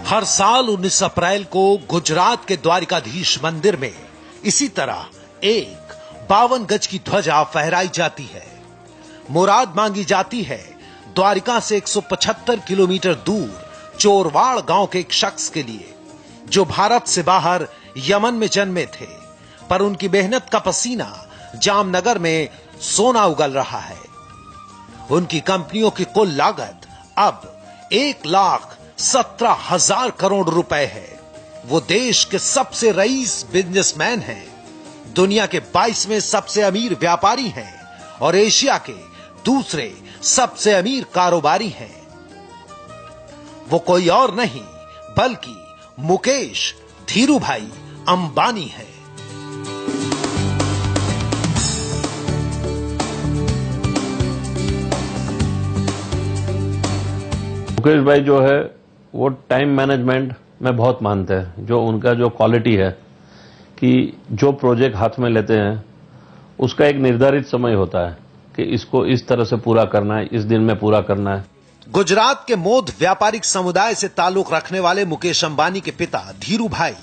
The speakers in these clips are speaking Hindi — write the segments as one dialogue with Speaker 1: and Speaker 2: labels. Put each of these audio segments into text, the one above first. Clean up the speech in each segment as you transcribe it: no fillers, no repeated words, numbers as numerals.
Speaker 1: हर साल 19 अप्रैल को गुजरात के द्वारिकाधीश मंदिर में इसी तरह एक 52 गज की ध्वजा फहराई जाती है। मुराद मांगी जाती है द्वारिका से 175 किलोमीटर दूर चोरवाड़ गांव के एक शख्स के लिए, जो भारत से बाहर यमन में जन्मे थे, पर उनकी मेहनत का पसीना जामनगर में सोना उगल रहा है। उनकी कंपनियों की कुल लागत अब 1,17,000 करोड़ रुपए है। वो देश के सबसे रईस बिजनेसमैन हैं, दुनिया के 22वें सबसे अमीर व्यापारी हैं और एशिया के दूसरे सबसे अमीर कारोबारी हैं। वो कोई और नहीं बल्कि मुकेश धीरूभाई अंबानी है।
Speaker 2: मुकेश भाई जो है वो टाइम मैनेजमेंट में बहुत मानते हैं। जो उनका जो क्वालिटी है कि जो प्रोजेक्ट हाथ में लेते हैं उसका एक निर्धारित समय होता है कि इसको इस तरह से पूरा करना है, इस दिन में पूरा करना है।
Speaker 1: गुजरात के मोद व्यापारिक समुदाय से ताल्लुक रखने वाले मुकेश अंबानी के पिता धीरूभाई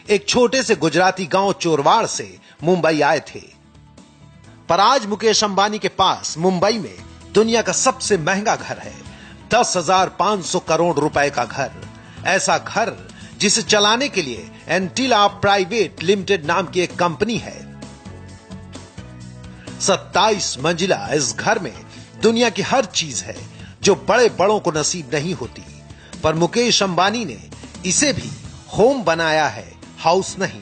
Speaker 1: एक छोटे से गुजराती गांव चोरवाड़ से मुंबई आए थे, पर आज मुकेश अंबानी के पास मुंबई में दुनिया का सबसे महंगा घर है, 10,500 करोड़ रुपए का घर। ऐसा घर जिसे चलाने के लिए एंटीला प्राइवेट लिमिटेड नाम की एक कंपनी है। 27 मंजिला इस घर में दुनिया की हर चीज है जो बड़े बड़ों को नसीब नहीं होती, पर मुकेश अंबानी ने इसे भी होम बनाया है, हाउस नहीं।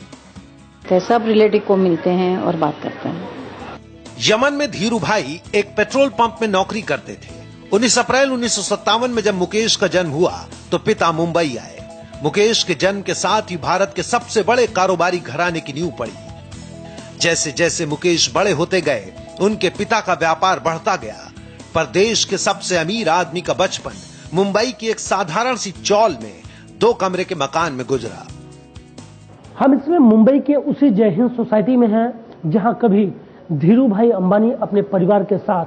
Speaker 3: सब रिलेटिव को मिलते हैं और बात करते हैं।
Speaker 1: यमन में धीरूभाई एक पेट्रोल पंप में नौकरी करते थे। 19 अप्रैल 1957 में जब मुकेश का जन्म हुआ तो पिता मुंबई आए। मुकेश के जन्म के साथ ही भारत के सबसे बड़े कारोबारी घराने की नींव पड़ी। जैसे जैसे मुकेश बड़े होते गए उनके पिता का व्यापार बढ़ता गया, पर देश के सबसे अमीर आदमी का बचपन मुंबई की एक साधारण सी चौल में 2 कमरे के मकान में गुजरा।
Speaker 4: हम इसमें मुंबई के उसी जय हिंद सोसाइटी में हैं जहां कभी धीरूभाई अंबानी अपने परिवार के साथ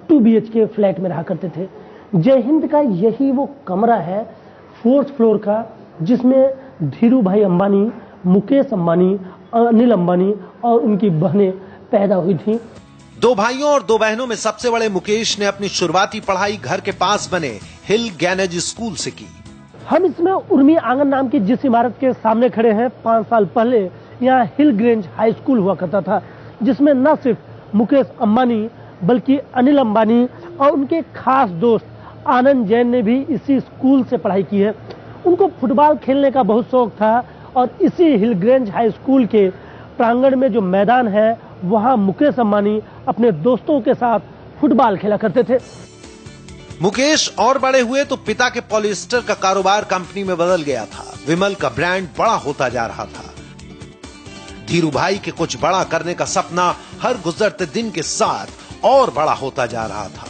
Speaker 4: 2 BHK फ्लैट में रहा करते थे। जय हिंद का यही वो कमरा है 4th फ्लोर का, जिसमें धीरूभाई अंबानी, मुकेश अंबानी, अनिल अंबानी और उनकी बहनें पैदा हुई थी।
Speaker 1: 2 भाइयों और 2 बहनों में सबसे बड़े मुकेश ने अपनी शुरुआती पढ़ाई घर के पास बने हिल गैनेज स्कूल से की।
Speaker 4: हम इसमें उर्मी आंगन नाम की जिस इमारत के सामने खड़े हैं, 5 साल पहले यहाँ हिल ग्रेंज हाई स्कूल हुआ करता था, जिसमें न सिर्फ मुकेश अंबानी बल्कि अनिल अंबानी और उनके खास दोस्त आनंद जैन ने भी इसी स्कूल से पढ़ाई की है। उनको फुटबॉल खेलने का बहुत शौक था और इसी हिलग्रेंज हाई स्कूल के प्रांगण में जो मैदान है वहां मुकेश अंबानी अपने दोस्तों के साथ फुटबॉल खेला करते थे।
Speaker 1: मुकेश और बड़े हुए तो पिता के पॉलिएस्टर का कारोबार कंपनी में बदल गया था। विमल का ब्रांड बड़ा होता जा रहा था। धीरूभाई के कुछ बड़ा करने का सपना हर गुजरते दिन के साथ और बड़ा होता जा रहा था।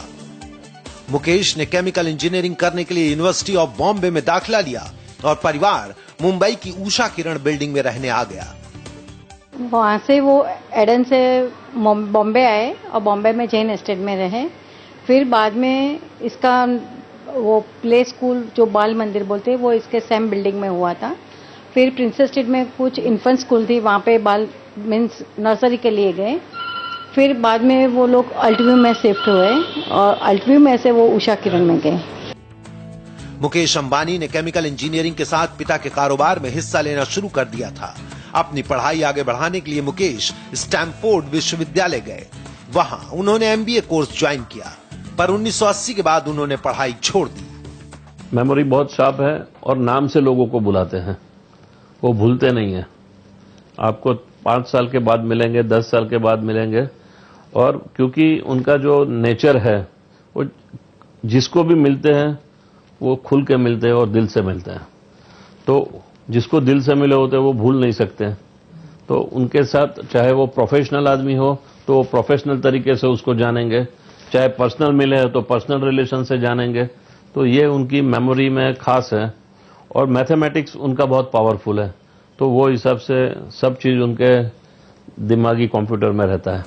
Speaker 1: मुकेश ने केमिकल इंजीनियरिंग करने के लिए यूनिवर्सिटी ऑफ बॉम्बे में दाखिला लिया और परिवार मुंबई की उषा किरण बिल्डिंग में रहने आ गया।
Speaker 3: वहां से वो एडन से बॉम्बे आए और बॉम्बे में जैन एस्टेट में रहे। फिर बाद में इसका वो प्ले स्कूल जो बाल मंदिर बोलते हैं वो इसके सेम बिल्डिंग में हुआ था। फिर प्रिंसेस स्ट्रीट में कुछ इन्फेंट स्कूल थी, वहाँ पे बाल मीन्स नर्सरी के लिए गए। फिर बाद में वो लोग अल्टव्यू में शिफ्ट हुए और अल्टव्यू में से वो उषा किरण में गए।
Speaker 1: मुकेश अंबानी ने केमिकल इंजीनियरिंग के साथ पिता के कारोबार में हिस्सा लेना शुरू कर दिया था। अपनी पढ़ाई आगे बढ़ाने के लिए मुकेश स्टैनफोर्ड विश्वविद्यालय गए। वहां उन्होंने MBA कोर्स ज्वाइन किया, पर 1980 के बाद उन्होंने पढ़ाई छोड़ दी।
Speaker 2: मेमोरी बहुत शार्प है और नाम से लोगों को बुलाते हैं, वो भूलते नहीं है। आपको 5 साल के बाद मिलेंगे, 10 साल के बाद मिलेंगे, और क्योंकि उनका जो नेचर है वो जिसको भी मिलते हैं वो खुल के मिलते हैं और दिल से मिलते हैं। तो जिसको दिल से मिले होते हैं वो भूल नहीं सकते। तो उनके साथ चाहे वो प्रोफेशनल आदमी हो तो वो प्रोफेशनल तरीके से उसको जानेंगे, चाहे पर्सनल मिले तो पर्सनल रिलेशन से जानेंगे। तो ये उनकी मेमोरी में खास है और मैथमेटिक्स उनका बहुत पावरफुल है, तो वो हिसाब से सब चीज उनके दिमागी कंप्यूटर में रहता है।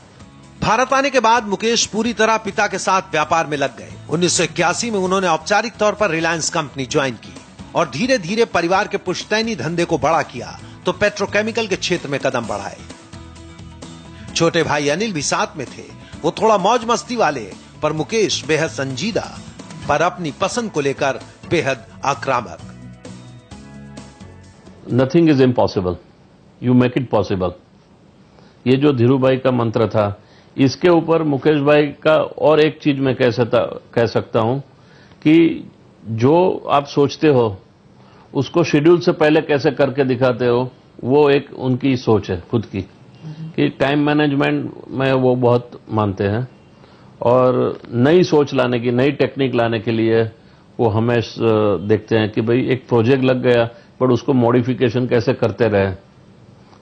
Speaker 1: भारत आने के बाद मुकेश पूरी तरह पिता के साथ व्यापार में लग गए। 1981 में उन्होंने औपचारिक तौर पर रिलायंस कंपनी ज्वाइन की और धीरे धीरे परिवार के पुश्तैनी धंधे को बड़ा किया तो पेट्रोकेमिकल के क्षेत्र में कदम बढ़ाए। छोटे भाई अनिल भी साथ में थे। वो थोड़ा मौज मस्ती वाले, पर मुकेश बेहद संजीदा, पर अपनी पसंद को लेकर बेहद आक्रामक।
Speaker 2: Nothing is impossible, you make it possible. ये जो धीरू भाई का मंत्र था, इसके ऊपर मुकेश भाई का और एक चीज मैं कह सकता हूं कि जो आप सोचते हो उसको शेड्यूल से पहले कैसे करके दिखाते हो, वो एक उनकी सोच है खुद की, कि टाइम मैनेजमेंट में वो बहुत मानते हैं और नई सोच लाने की, नई टेक्निक लाने के लिए वो हमेशा देखते हैं कि भाई एक प्रोजेक्ट लग गया पर उसको मॉडिफिकेशन कैसे करते रहे।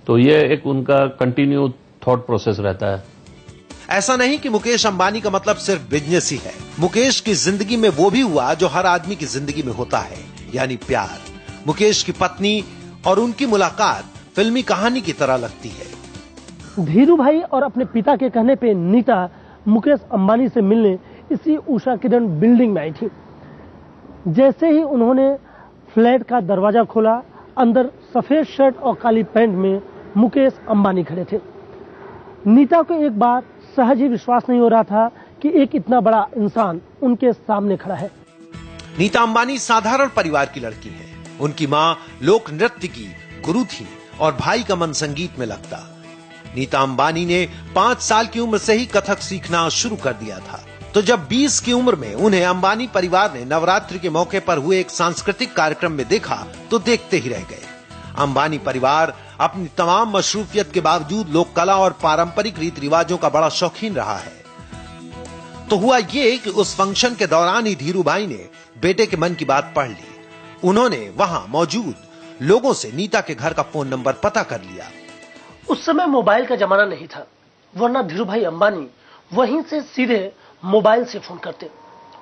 Speaker 2: तो ये एक उनका कंटिन्यू थॉट प्रोसेस रहता है।
Speaker 1: ऐसा नहीं कि मुकेश अंबानी का मतलब सिर्फ बिजनेस ही है। मुकेश की जिंदगी में वो भी हुआ जो हर आदमी की जिंदगी में होता है, यानी प्यार। मुकेश की पत्नी और उनकी मुलाकात फिल्मी कहानी की तरह लगती है।
Speaker 4: धीरू भाई और अपने पिता के कहने पे नीता मुकेश अंबानी से मिलने इसी उषा किरण बिल्डिंग में आई थी। जैसे ही उन्होंने फ्लैट का दरवाजा खोला, अंदर सफेद शर्ट और काली पैंट में मुकेश अंबानी खड़े थे। नीता को एक बार सहज ही विश्वास नहीं हो रहा था कि एक इतना बड़ा इंसान उनके सामने खड़ा है।
Speaker 1: नीता अंबानी साधारण परिवार की लड़की है। उनकी मां लोक नृत्य की गुरु थी और भाई का मन संगीत में लगता। नीता अंबानी ने 5 साल की उम्र से ही कथक सीखना शुरू कर दिया था। तो जब 20 की उम्र में उन्हें अंबानी परिवार ने नवरात्रि के मौके पर हुए एक सांस्कृतिक कार्यक्रम में देखा तो देखते ही रह गए। अंबानी परिवार अपनी तमाम मशरूफियत के बावजूद लोक कला और पारंपरिक रीति रिवाजों का बड़ा शौकीन रहा है। तो हुआ ये कि उस फंक्शन के दौरान ही धीरू भाई ने बेटे के मन की बात पढ़ ली। उन्होंने वहां मौजूद लोगों से नीता के घर का फोन नंबर पता कर लिया।
Speaker 4: उस समय मोबाइल का जमाना नहीं था, वरना धीरू भाई अंबानी वहीं से सीधे मोबाइल से फोन करते।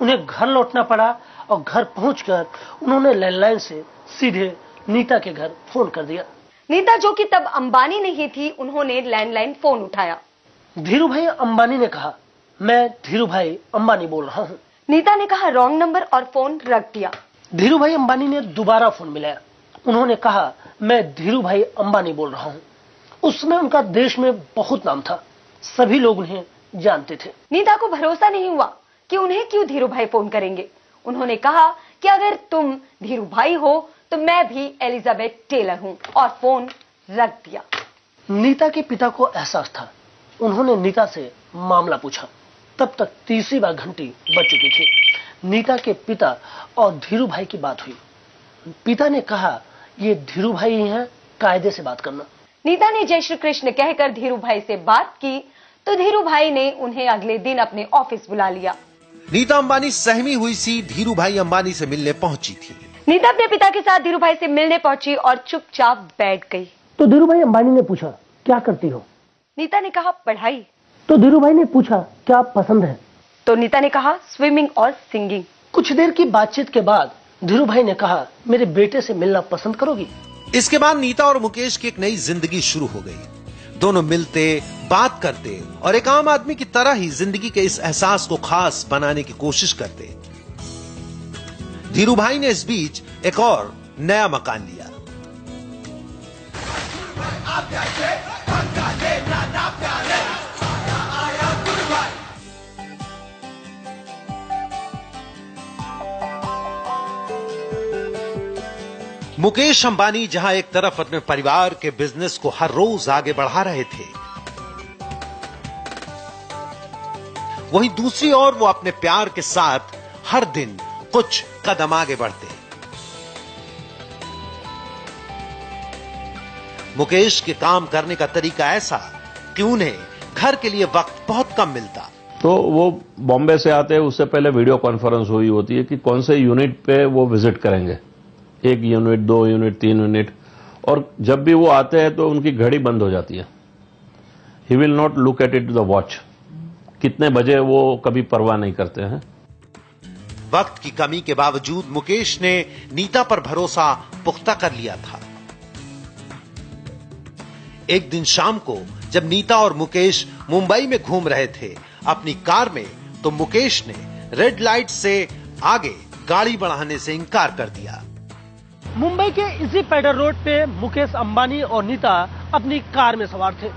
Speaker 4: उन्हें घर लौटना पड़ा और घर पहुंचकर उन्होंने लैंडलाइन से सीधे नीता के घर फोन कर दिया।
Speaker 5: नीता, जो कि तब अंबानी नहीं थी, उन्होंने लैंडलाइन फोन उठाया।
Speaker 4: धीरू भाई अंबानी ने कहा, मैं धीरू भाई अंबानी बोल रहा हूँ।
Speaker 5: नीता ने कहा रॉन्ग नंबर और फोन रख दिया।
Speaker 4: धीरू भाई अंबानी ने दोबारा फोन मिलाया। उन्होंने कहा, मैं धीरू भाई अंबानी बोल रहा हूँ। उस समय उनका देश में बहुत नाम था, सभी लोग उन्हें जानते थे।
Speaker 5: नीता को भरोसा नहीं हुआ कि उन्हें क्यों धीरू भाई फोन करेंगे। उन्होंने कहा कि अगर तुम धीरू भाई हो तो मैं भी एलिजाबेथ टेलर हूं, और फोन रख दिया।
Speaker 4: नीता के पिता को एहसास था। उन्होंने नीता से मामला पूछा। तब तक तीसरी बार घंटी बज चुकी थी। नीता के पिता और धीरू भाई की बात हुई। पिता ने कहा, ये धीरू भाई ही हैं, कायदे से बात करना।
Speaker 5: नीता ने जय श्री कृष्ण कहकर धीरू भाई से बात की तो धीरू भाई ने उन्हें अगले दिन अपने ऑफिस बुला लिया।
Speaker 1: नीता अंबानी सहमी हुई सी धीरू भाई अंबानी से मिलने पहुंची थी।
Speaker 5: नीता अपने पिता के साथ धीरू भाई से मिलने पहुंची और चुपचाप बैठ गई।
Speaker 4: तो धीरू भाई अंबानी ने पूछा, क्या करती हो?
Speaker 5: नीता ने कहा, पढ़ाई।
Speaker 4: तो धीरू भाई ने पूछा, क्या पसंद है?
Speaker 5: तो नीता ने कहा, स्विमिंग और सिंगिंग।
Speaker 4: कुछ देर की बातचीत के बाद धीरू भाई ने कहा, मेरे बेटे से मिलना पसंद करोगी?
Speaker 1: इसके बाद नीता और मुकेश की एक नई जिंदगी शुरू हो गई। दोनों मिलते, बात करते और एक आम आदमी की तरह ही जिंदगी के इस एहसास को खास बनाने की कोशिश करते। धीरू भाई ने इस बीच एक और नया मकान लिया। मुकेश अंबानी जहां एक तरफ अपने परिवार के बिजनेस को हर रोज आगे बढ़ा रहे थे, वहीं दूसरी ओर वो अपने प्यार के साथ हर दिन कुछ कदम आगे बढ़ते। मुकेश के काम करने का तरीका ऐसा कि उन्हें घर के लिए वक्त बहुत कम मिलता।
Speaker 2: तो वो बॉम्बे से आते हैं, उससे पहले वीडियो कॉन्फ्रेंस हुई होती है कि कौन से यूनिट पे वो विजिट करेंगे, 1 यूनिट, 2 यूनिट, 3 यूनिट। और जब भी वो आते हैं तो उनकी घड़ी बंद हो जाती है। He will not look at it the watch, कितने बजे वो कभी परवाह नहीं करते हैं।
Speaker 1: वक्त की कमी के बावजूद मुकेश ने नीता पर भरोसा पुख्ता कर लिया था। एक दिन शाम को जब नीता और मुकेश मुंबई में घूम रहे थे अपनी कार में, तो मुकेश ने रेड लाइट से आगे गाड़ी बढ़ाने से इनकार कर दिया।
Speaker 4: मुंबई के इसी पेडर रोड पे मुकेश अंबानी और नीता अपनी कार में सवार थे।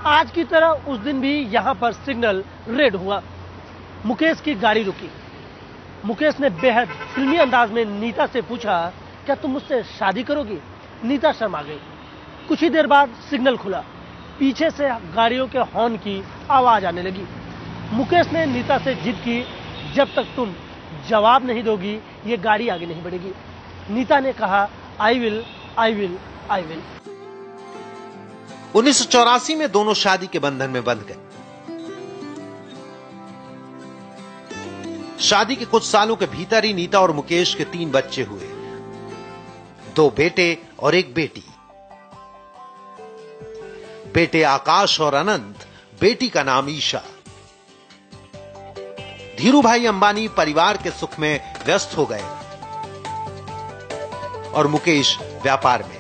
Speaker 4: आज की तरह उस दिन भी यहाँ पर सिग्नल रेड हुआ। मुकेश की गाड़ी रुकी। मुकेश ने बेहद फिल्मी अंदाज में नीता से पूछा, क्या तुम मुझसे शादी करोगी? नीता शर्मा गई। कुछ ही देर बाद सिग्नल खुला। पीछे से गाड़ियों के हॉर्न की आवाज आने लगी। मुकेश ने नीता से जिद की, जब तक तुम जवाब नहीं दोगी ये गाड़ी आगे नहीं बढ़ेगी। नीता ने कहा, आई विल।
Speaker 1: 1984 में दोनों शादी के बंधन में बंध गए। शादी के कुछ सालों के भीतर ही नीता और मुकेश के 3 बच्चे हुए, 2 बेटे और 1 बेटी। बेटे आकाश और अनंत, बेटी का नाम ईशा। धीरू भाई अंबानी परिवार के सुख में व्यस्त हो गए और मुकेश व्यापार में।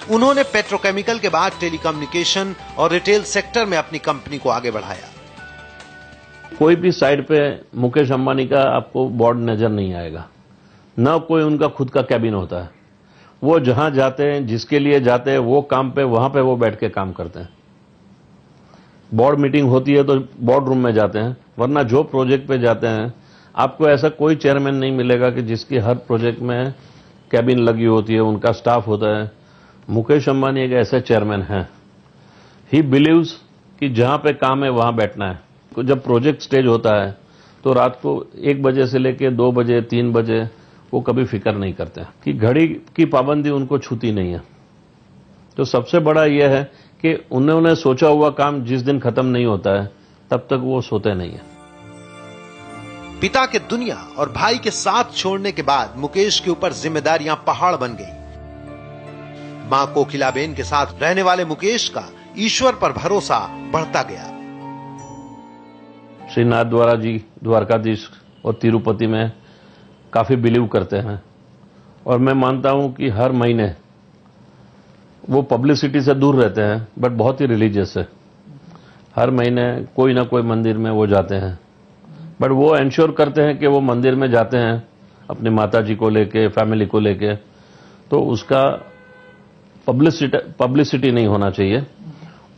Speaker 1: उन्होंने पेट्रोकेमिकल के बाद टेलीकम्युनिकेशन और रिटेल सेक्टर में अपनी कंपनी को आगे बढ़ाया।
Speaker 2: कोई भी साइड पे मुकेश अंबानी का आपको बोर्ड नजर नहीं आएगा, न कोई उनका खुद का कैबिन होता है। वो जहां जाते हैं, जिसके लिए जाते हैं, वो काम पे वहां पे वो बैठ के काम करते हैं। बोर्ड मीटिंग होती है तो बोर्ड रूम में जाते हैं, वरना जो प्रोजेक्ट पे जाते हैं आपको ऐसा कोई चेयरमैन नहीं मिलेगा कि जिसकी हर प्रोजेक्ट में कैबिन लगी होती है, उनका स्टाफ होता है। मुकेश अंबानी एक ऐसे चेयरमैन हैं। ही बिलीव्स कि जहां पे काम है वहां बैठना है। तो जब प्रोजेक्ट स्टेज होता है तो रात को 1 बजे से लेके 2 बजे 3 बजे वो कभी फिक्र नहीं करते कि घड़ी की पाबंदी उनको छूती नहीं है। तो सबसे बड़ा यह है कि उन्होंने सोचा हुआ काम जिस दिन खत्म नहीं होता है तब तक वो सोते नहीं है।
Speaker 1: पिता के दुनिया और भाई के साथ छोड़ने के बाद मुकेश के ऊपर जिम्मेदारियां पहाड़ बन गई। मां कोकिलाबेन के साथ रहने वाले मुकेश का ईश्वर पर भरोसा बढ़ता गया।
Speaker 2: श्री नाथ द्वारा जी द्वारकाधीश और तिरुपति में काफी बिलीव करते हैं और मैं मानता हूं कि हर महीने वो पब्लिसिटी से दूर रहते हैं, बट बहुत ही रिलीजियस है। हर महीने कोई ना कोई मंदिर में वो जाते हैं, बट वो एंश्योर करते हैं कि वो मंदिर में जाते हैं अपनी माता जी को लेके, फैमिली को लेके, तो उसका पब्लिसिटी नहीं होना चाहिए।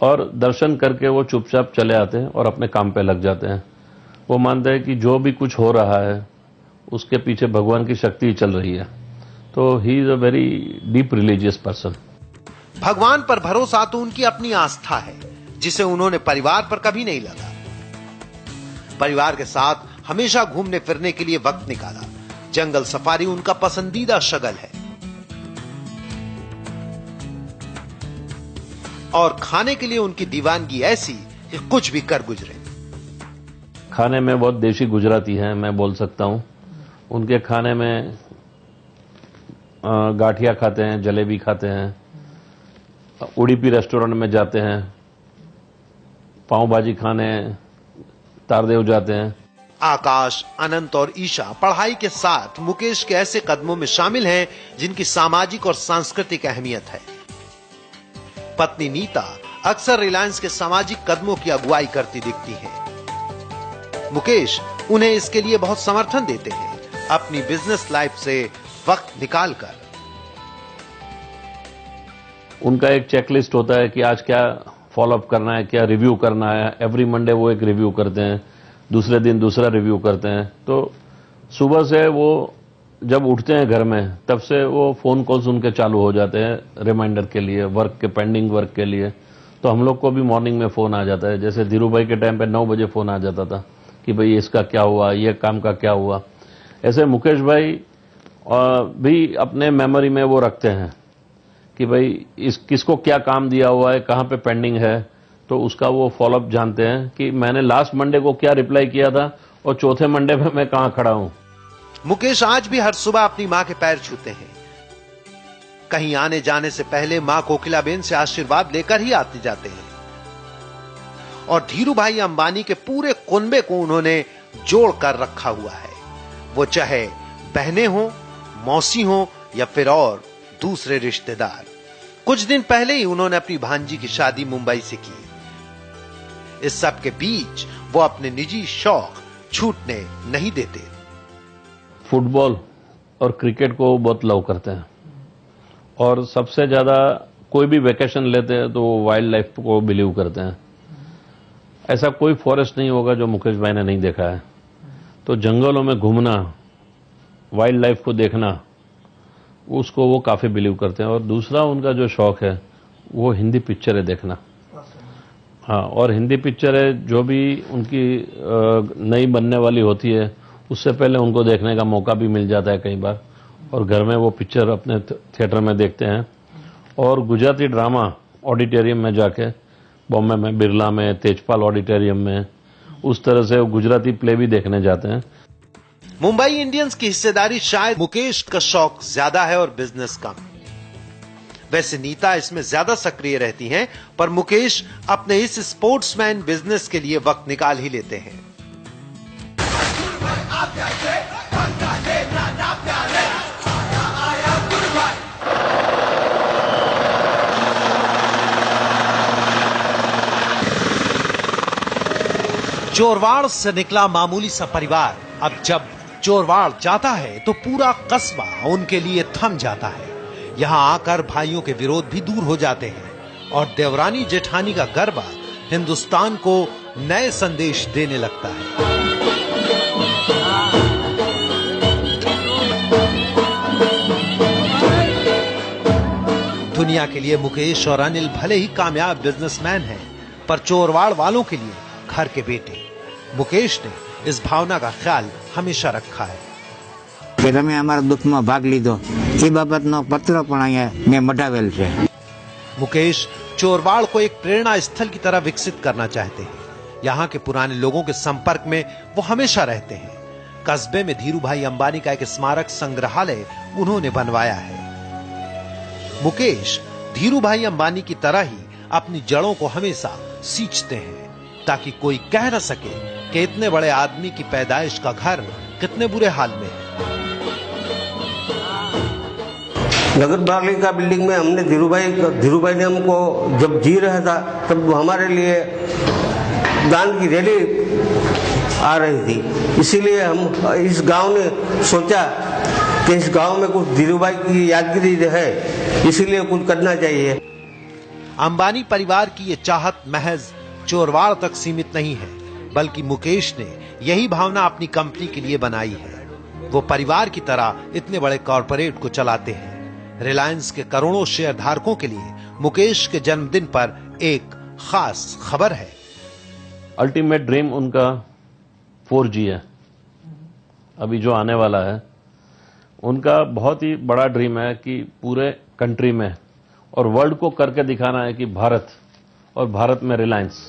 Speaker 2: और दर्शन करके वो चुपचाप चले आते हैं और अपने काम पे लग जाते हैं। वो मानते हैं कि जो भी कुछ हो रहा है उसके पीछे भगवान की शक्ति चल रही है। तो he is a very deep religious person.
Speaker 1: भगवान पर भरोसा तो उनकी अपनी आस्था है, जिसे उन्होंने परिवार पर कभी नहीं लगा। परिवार के साथ हमेशा घूमने फिरने के लिए वक्त निकाला। जंगल सफारी उनका पसंदीदा शगल है और खाने के लिए उनकी दीवानगी ऐसी कि कुछ भी कर गुजरे।
Speaker 2: खाने में बहुत देशी गुजराती हैं, मैं बोल सकता हूं। उनके खाने में गाठिया खाते हैं, जलेबी खाते हैं, उडुपी रेस्टोरेंट में जाते हैं, पाव भाजी खाने तारदेव जाते हैं।
Speaker 1: आकाश, अनंत और ईशा पढ़ाई के साथ मुकेश के ऐसे कदमों में शामिल हैं जिनकी सामाजिक और सांस्कृतिक अहमियत है। पत्नी नीता अक्सर रिलायंस के सामाजिक कदमों की अगुवाई करती दिखती है। मुकेश उन्हें इसके लिए बहुत समर्थन देते हैं, अपनी बिजनेस लाइफ से वक्त निकालकर।
Speaker 2: उनका एक चेकलिस्ट होता है कि आज क्या फॉलोअप करना है, क्या रिव्यू करना है। एवरी मंडे वो एक रिव्यू करते हैं, दूसरे दिन दूसरा रिव्यू करते हैं। तो सुबह से वो जब उठते हैं घर में, तब से वो फोन कॉल्स उनके चालू हो जाते हैं रिमाइंडर के लिए, वर्क के, पेंडिंग वर्क के लिए। तो हम लोग को भी मॉर्निंग में फोन आ जाता है। जैसे धीरू भाई के टाइम पे 9 बजे फोन आ जाता था कि भाई इसका क्या हुआ, ये काम का क्या हुआ। ऐसे मुकेश भाई भी अपने मेमोरी में वो रखते हैं कि भाई इस किसको क्या काम दिया हुआ है, कहां पे पेंडिंग है। तो उसका वो फॉलोअप जानते हैं कि मैंने लास्ट मंडे को क्या रिप्लाई किया था और चौथे मंडे में मैं कहां खड़ा हूं।
Speaker 1: मुकेश आज भी हर सुबह अपनी मां के पैर छूते हैं। कहीं आने जाने से पहले मां कोकिलाबेन से आशीर्वाद लेकर ही आते जाते हैं। और धीरू भाई अंबानी के पूरे कुनबे को उन्होंने जोड़ कर रखा हुआ है, वो चाहे बहनें हो, मौसी हो या फिर और दूसरे रिश्तेदार। कुछ दिन पहले ही उन्होंने अपनी भांजी की शादी मुंबई से की। इस सब के बीच वो अपने निजी शौक छूटने नहीं देते।
Speaker 2: फुटबॉल और क्रिकेट को बहुत लव करते हैं, और सबसे ज्यादा कोई भी वेकेशन लेते हैं तो वो वाइल्ड लाइफ को बिलीव करते हैं। ऐसा कोई फॉरेस्ट नहीं होगा जो मुकेश भाई ने नहीं देखा है। तो जंगलों में घूमना, वाइल्ड लाइफ को देखना, उसको वो काफी बिलीव करते हैं। और दूसरा उनका जो शौक है वो हिंदी पिक्चरें देखना। हाँ, और हिंदी पिक्चरें जो भी उनकी नई बनने वाली होती है उससे पहले उनको देखने का मौका भी मिल जाता है कई बार, और घर में वो पिक्चर अपने थिएटर में देखते हैं। और गुजराती ड्रामा ऑडिटोरियम में जाके, बॉम्बे में बिरला में, तेजपाल ऑडिटोरियम में, उस तरह से वो गुजराती प्ले भी देखने जाते हैं।
Speaker 1: मुंबई इंडियंस की हिस्सेदारी शायद मुकेश का शौक ज्यादा है और बिजनेस कम। वैसे नीता इसमें ज्यादा सक्रिय रहती हैं, पर मुकेश अपने इस स्पोर्ट्समैन बिजनेस के लिए वक्त निकाल ही लेते हैं। चोरवाड़ से निकला मामूली सा परिवार अब जब चोरवाड़ जाता है तो पूरा कस्बा उनके लिए थम जाता है। यहाँ आकर भाइयों के विरोध भी दूर हो जाते हैं और देवरानी जेठानी का गरबा हिंदुस्तान को नए संदेश देने लगता है। दुनिया के लिए मुकेश और अनिल भले ही कामयाब बिजनेसमैन हैं, पर चोरवाड़ वालों के लिए घर के बेटे। मुकेश ने इस भावना का ख्याल हमेशा रखा है
Speaker 6: कि તમે અમારા દુઃખમાં ભાગ લીધો, એ બાબતનો પત્ર પણ અહીંયા મેં મઢાવેલ છે।
Speaker 1: मुकेश चोरवाड़ को एक प्रेरणा स्थल की तरह विकसित करना चाहते हैं। यहाँ के पुराने लोगों के संपर्क में वो हमेशा रहते हैं। कस्बे में धीरू भाई अंबानी का एक स्मारक संग्रहालय उन्होंने बनवाया है। मुकेश धीरू भाई अंबानी की तरह ही अपनी जड़ों को हमेशा सींचते हैं, ताकि कोई कह न सके कि इतने बड़े आदमी की पैदाइश का घर कितने बुरे हाल में है।
Speaker 7: नगर पालिका बिल्डिंग में हमने धीरू भाई ने हमको जब जी रहा था तब हमारे लिए दान की रैली आ रही थी, इसीलिए हम इस गांव ने सोचा कि इस गांव में कुछ धीरू भाई की यादगिरी है, इसीलिए कुछ करना चाहिए।
Speaker 1: अंबानी परिवार की ये चाहत महज चोरवाड़ तक सीमित नहीं है, बल्कि मुकेश ने यही भावना अपनी कंपनी के लिए बनाई है। वो परिवार की तरह इतने बड़े कॉरपोरेट को चलाते हैं। रिलायंस के करोड़ों शेयर धारकों के लिए मुकेश के जन्मदिन पर एक खास खबर है।
Speaker 2: अल्टीमेट ड्रीम उनका 4G है, अभी जो आने वाला है। उनका बहुत ही बड़ा ड्रीम है कि पूरे कंट्री में और वर्ल्ड को करके दिखाना है कि भारत, और भारत में रिलायंस।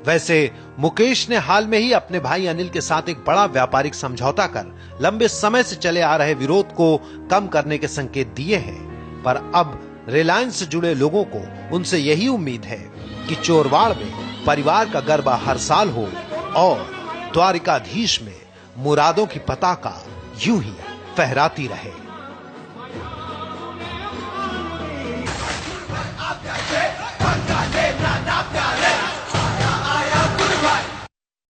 Speaker 1: वैसे मुकेश ने हाल में ही अपने भाई अनिल के साथ एक बड़ा व्यापारिक समझौता कर लंबे समय से चले आ रहे विरोध को कम करने के संकेत दिए हैं, पर अब रिलायंस से जुड़े लोगों को उनसे यही उम्मीद है कि चोरवाड़ में परिवार का गरबा हर साल हो और द्वारिकाधीश में मुरादों की पताका यूं ही फहराती रहे।